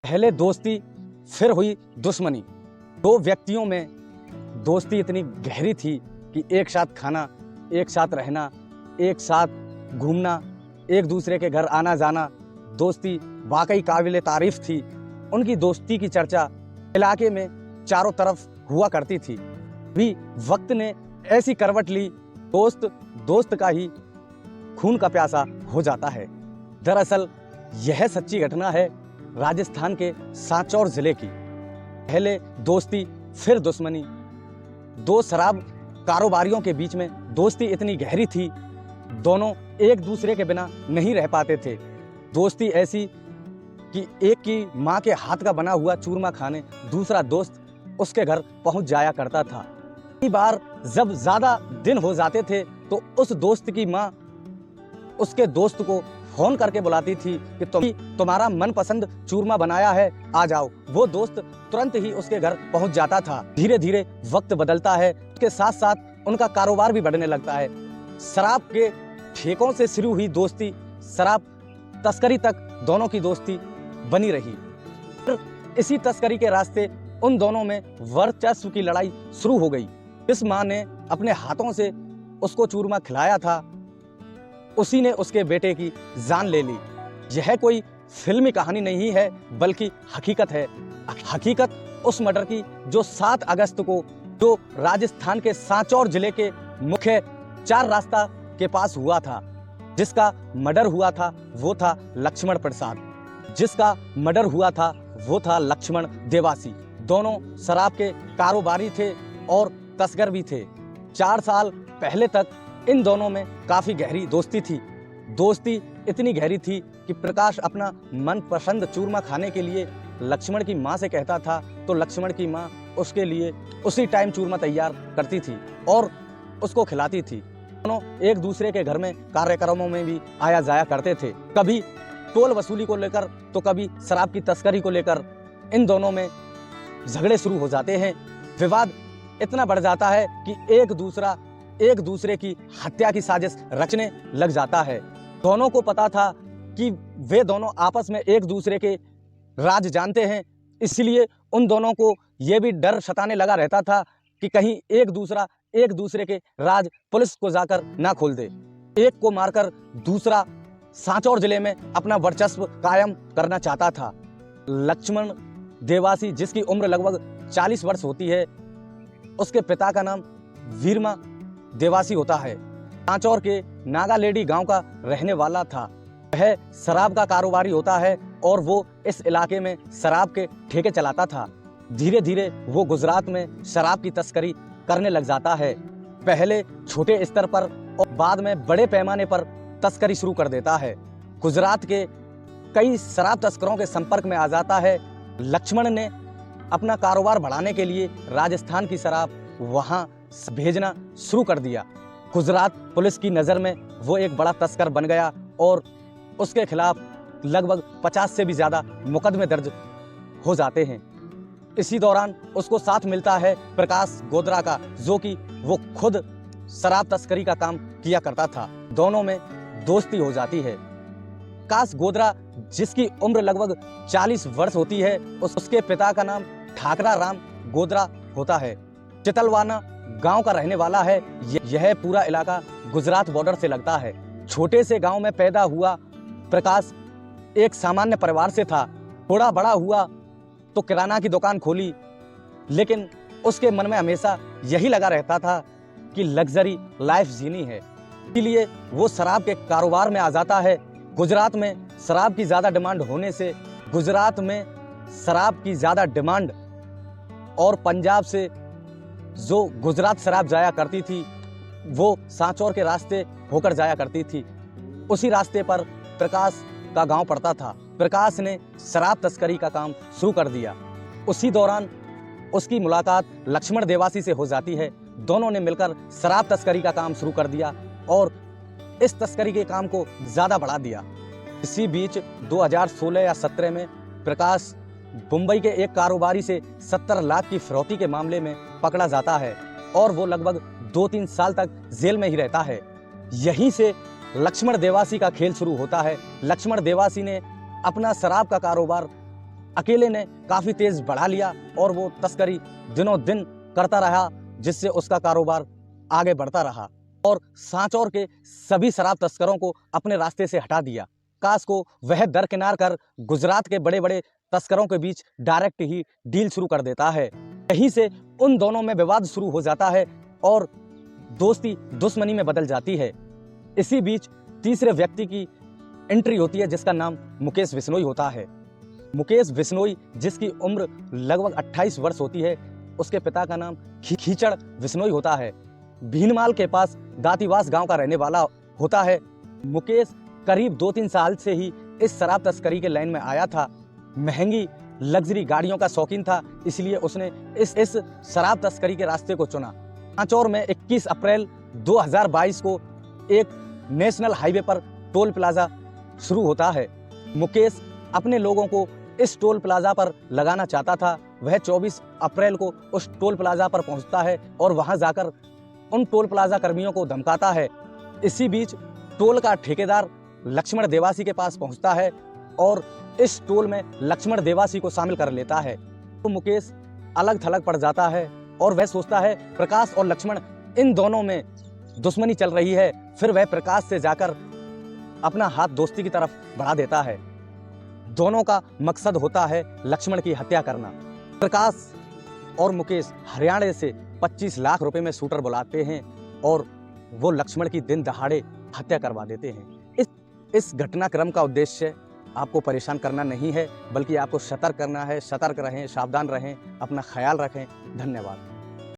पहले दोस्ती फिर हुई दुश्मनी। दो व्यक्तियों में दोस्ती इतनी गहरी थी कि एक साथ खाना, एक साथ रहना, एक साथ घूमना, एक दूसरे के घर आना जाना, दोस्ती वाकई काबिल तारीफ थी। उनकी दोस्ती की चर्चा इलाके में चारों तरफ हुआ करती थी। भी वक्त ने ऐसी करवट ली, दोस्त दोस्त का ही खून का प्यासा हो जाता है। दरअसल यह सच्ची घटना है राजस्थान के सांचौर जिले की। पहले दोस्ती फिर दुश्मनी। दो शराब कारोबारियों के बीच में दोस्ती इतनी गहरी थी, दोनों एक दूसरे के बिना नहीं रह पाते थे। दोस्ती ऐसी कि एक की माँ के हाथ का बना हुआ चूरमा खाने दूसरा दोस्त उसके घर पहुंच जाया करता था। कई बार जब ज्यादा दिन हो जाते थे तो उस दोस्त की माँ उसके दोस्त को फोन करके बुलाती थी कि तुम्हारा मनपसंद चूरमा बनाया है, आ जाओ। वो दोस्त तुरंत ही उसके घर पहुंच जाता था। धीरे धीरे वक्त बदलता है, उसके साथ साथ उनका कारोबार भी बढ़ने लगता है। शराब के ठेकों से शुरू हुई दोस्ती शराब तस्करी तक दोनों की दोस्ती बनी रही। इसी तस्करी के रास्ते उन दोनों में वर्चस्व की लड़ाई शुरू हो गई। इस माँ ने अपने हाथों से उसको चूरमा खिलाया था, उसी ने उसके बेटे की जान ले ली। यह कोई फिल्मी कहानी नहीं है बल्कि हकीकत है। हकीकत उस मर्डर की जो 7 अगस्त को जो राजस्थान के सांचौर जिले के मुख्य 4 रास्ता के पास हुआ था। जिसका मर्डर हुआ था वो था लक्ष्मण प्रसाद, जिसका मर्डर हुआ था वो था लक्ष्मण देवासी। दोनों शराब के कारोबारी थे और तस्कर भी थे। 4 साल पहले तक इन दोनों में काफी गहरी दोस्ती थी। दोस्ती इतनी गहरी थी कि प्रकाश अपना मनपसंद चूरमा खाने के लिए लक्ष्मण की माँ से कहता था तो लक्ष्मण की माँ उसके लिए उसी टाइम चूरमा तैयार करती थी और उसको खिलाती थी। दोनों एक दूसरे के घर में कार्यक्रमों में भी आया जाया करते थे। कभी टोल वसूली को लेकर तो कभी शराब की तस्करी को लेकर इन दोनों में झगड़े शुरू हो जाते हैं। विवाद इतना बढ़ जाता है कि एक दूसरे की हत्या की साजिश रचने लग जाता है। दोनों को पता था कि वे दोनों आपस में एक दूसरे के राज जानते हैं, इसलिए उन दोनों को यह भी डर सताने लगा रहता था कि कहीं एक दूसरे के राज पुलिस को जाकर ना खोल दे। एक को मारकर दूसरा सांचौर जिले में अपना वर्चस्व कायम करना चाहता था। लक्ष्मण देवासी, जिसकी उम्र लगभग 40 वर्ष होती है, उसके पिता का नाम वीरमा देवासी होता है। सांचौर के नागालेडी गांव का रहने वाला था। वह शराब का कारोबारी होता है और वो इस इलाके में शराब के ठेके चलाता था। धीरे धीरे वो गुजरात में शराब की तस्करी करने लग जाता है। पहले छोटे स्तर पर और बाद में बड़े पैमाने पर तस्करी शुरू कर देता है। गुजरात के कई शराब तस्करों के संपर्क में आ जाता है। लक्ष्मण ने अपना कारोबार बढ़ाने के लिए राजस्थान की शराब वहां भेजना शुरू कर दिया। गुजरात पुलिस की नज़र में वो एक बड़ा तस्कर बन गया और उसके खिलाफ लगभग 50 से भी ज़्यादा मुकदमे दर्ज हो जाते हैं। इसी दौरान उसको साथ मिलता है प्रकाश गोद्रा का, जो कि वो खुद शराब तस्करी का काम किया करता था। दोनों में दोस्ती हो जाती है। प्रकाश गोद्रा, जिसकी उम्र लगभग 40 वर्ष होती है, उसके पिता का नाम ठाकरा राम गोद्रा होता है। चितलवाना गांव का रहने वाला है। यह पूरा इलाका गुजरात बॉर्डर से लगता है। छोटे से गांव में पैदा हुआ प्रकाश एक सामान्य परिवार से था। थोड़ा बड़ा हुआ तो किराना की दुकान खोली, लेकिन उसके मन में हमेशा यही लगा रहता था कि लग्जरी लाइफ जीनी है। इसलिए वो शराब के कारोबार में आ जाता है। गुजरात में शराब की ज़्यादा डिमांड होने से और पंजाब से जो गुजरात शराब जाया करती थी वो सांचौर के रास्ते होकर जाया करती थी। उसी रास्ते पर प्रकाश का गांव पड़ता था। प्रकाश ने शराब तस्करी का काम शुरू कर दिया। उसी दौरान उसकी मुलाकात लक्ष्मण देवासी से हो जाती है। दोनों ने मिलकर शराब तस्करी का काम शुरू कर दिया और इस तस्करी के काम को ज़्यादा बढ़ा दिया। इसी बीच 2016 या 17 में प्रकाश मुंबई के एक कारोबारी से 70 लाख की फिरौती के मामले में पकड़ा जाता है और वो लगभग 2-3 साल तक जेल में ही रहता है। यहीं से लक्ष्मण देवासी का खेल शुरू होता है। लक्ष्मण देवासी ने अपना शराब का कारोबार अकेले ने काफ़ी तेज़ बढ़ा लिया और वो तस्करी दिनों दिन करता रहा, जिससे उसका कारोबार आगे बढ़ता रहा और सांचौर के सभी शराब तस्करों को अपने रास्ते से हटा दिया। काश को वह दरकिनार कर गुजरात के बड़े बड़े तस्करों के बीच डायरेक्ट ही डील शुरू कर देता है। यहीं से उन दोनों में विवाद शुरू हो जाता है और दोस्ती दुश्मनी में बदल जाती है। इसी बीच तीसरे व्यक्ति की एंट्री होती है, जिसका नाम मुकेश बिश्नोई होता है। मुकेश बिश्नोई, जिसकी उम्र लगभग 28 वर्ष होती है, उसके पिता का नाम खीचड़ बिश्नोई होता है। भीनमाल के पास दातीवास गांव का रहने वाला होता है। मुकेश करीब 2-3 साल से ही इस शराब तस्करी के लाइन में आया था। महंगी लग्जरी गाड़ियों का शौकीन था, इसलिए उसने इस शराब तस्करी के रास्ते को चुना। सांचौर में 21 अप्रैल 2022 को एक नेशनल हाईवे पर टोल प्लाजा शुरू होता है। मुकेश अपने लोगों को इस टोल प्लाजा पर लगाना चाहता था। वह 24 अप्रैल को उस टोल प्लाजा पर पहुंचता है और वहां जाकर उन टोल प्लाजा कर्मियों को धमकाता है। इसी बीच टोल का ठेकेदार लक्ष्मण देवासी के पास पहुंचता है और इस टोल में लक्ष्मण देवासी को शामिल कर लेता है। तो मुकेश अलग थलग पड़ जाता है और वह सोचता है प्रकाश और लक्ष्मण इन दोनों में दुश्मनी चल रही है। फिर वह प्रकाश से जाकर अपना हाथ दोस्ती की तरफ बढ़ा देता है। दोनों का मकसद होता है लक्ष्मण की हत्या करना। प्रकाश और मुकेश हरियाणा से 25 लाख रुपए में शूटर बुलाते हैं और वो लक्ष्मण की दिन दहाड़े हत्या करवा देते हैं। इस घटनाक्रम का उद्देश्य आपको परेशान करना नहीं है, बल्कि आपको सतर्क करना है। सतर्क रहें, सावधान रहें, अपना ख्याल रखें। धन्यवाद।